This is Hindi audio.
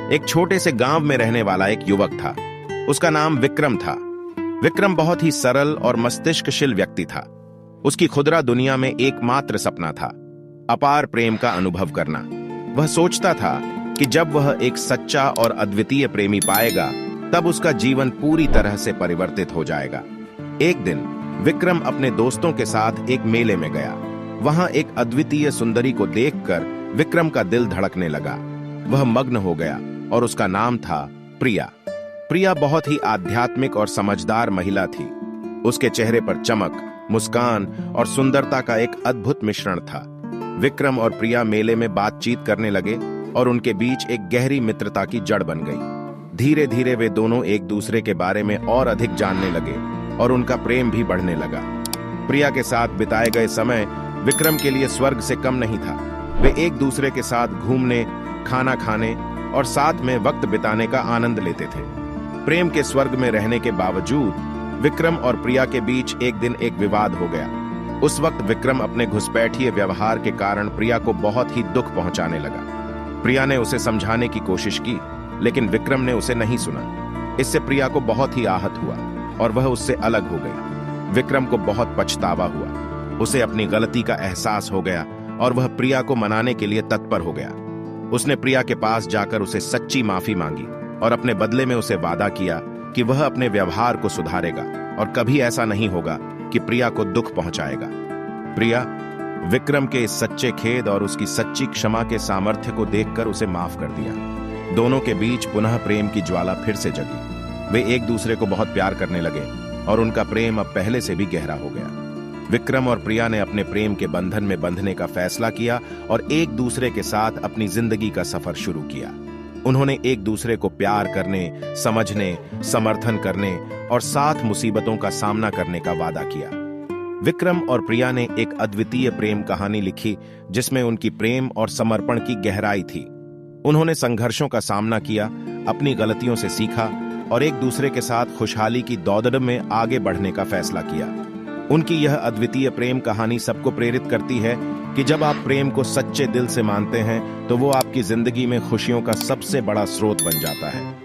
एक छोटे से गांव में रहने वाला एक युवक था। उसका नाम विक्रम था। विक्रम बहुत ही सरल और मस्तिष्कशील व्यक्ति था। उसकी खुदरा दुनिया में एकमात्र सपना था अपार प्रेम का अनुभव करना। वह सोचता था कि जब वह एक सच्चा और अद्वितीय प्रेमी पाएगा तब उसका जीवन पूरी तरह से परिवर्तित हो जाएगा। एक दिन विक्रम अपने दोस्तों के साथ एक मेले में गया। वहां एक अद्वितीय सुंदरी को देखकर विक्रम का दिल धड़कने लगा। वह मग्न हो गया और उसका नाम था प्रिया। प्रिया बहुत ही आध्यात्मिक और समझदार महिला थी। उसके चेहरे पर चमक, मुस्कान और सुंदरता का एक अद्भुत मिश्रण था। विक्रम और प्रिया मेले में बातचीत करने लगे और उनके बीच एक गहरी मित्रता की जड़ बन गई। धीरे धीरे वे दोनों एक दूसरे के बारे में और अधिक जानने लगे और उनका प्रेम भी बढ़ने लगा। प्रिया के साथ बिताए गए समय विक्रम के लिए स्वर्ग से कम नहीं था। वे एक दूसरे के साथ घूमने, खाना खाने और साथ में वक्त बिताने का आनंद लेते थे। प्रेम के स्वर्ग में रहने के बावजूद विक्रम और प्रिया के बीच एक दिन एक विवाद हो गया। उस वक्त विक्रम अपने घुसपैठिए व्यवहार के कारण प्रिया को बहुत ही दुख पहुंचाने लगा। प्रिया ने उसे समझाने की कोशिश की, लेकिन विक्रम ने उसे नहीं सुना। इससे प्रिया को बहुत ही आहत हुआ और वह उससे अलग हो गई। विक्रम को बहुत पछतावा हुआ। उसे अपनी गलती का एहसास हो गया और वह प्रिया को मनाने के लिए तत्पर हो गया। उसने प्रिया के पास जाकर उसे सच्ची माफी मांगी और अपने बदले में उसे वादा किया कि वह अपने व्यवहार को सुधारेगा और कभी ऐसा नहीं होगा कि प्रिया को दुख पहुंचाएगा। प्रिया विक्रम के इस सच्चे खेद और उसकी सच्ची क्षमा के सामर्थ्य को देखकर उसे माफ कर दिया। दोनों के बीच पुनः प्रेम की ज्वाला फिर से जगी। वे एक दूसरे को बहुत प्यार करने लगे और उनका प्रेम अब पहले से भी गहरा हो गया। विक्रम और प्रिया ने अपने प्रेम के बंधन में बंधने का फैसला किया और एक दूसरे के साथ अपनी जिंदगी का सफर शुरू किया। उन्होंने एक दूसरे को प्यार करने, समझने, समर्थन करने और साथ मुसीबतों का सामना करने का वादा किया। विक्रम और प्रिया ने एक अद्वितीय प्रेम कहानी लिखी जिसमें उनकी प्रेम और समर्पण की गहराई थी। उन्होंने संघर्षों का सामना किया, अपनी गलतियों से सीखा और एक दूसरे के साथ खुशहाली की दौड़ में आगे बढ़ने का फैसला किया। उनकी यह अद्वितीय प्रेम कहानी सबको प्रेरित करती है कि जब आप प्रेम को सच्चे दिल से मानते हैं तो वो आपकी जिंदगी में खुशियों का सबसे बड़ा स्रोत बन जाता है।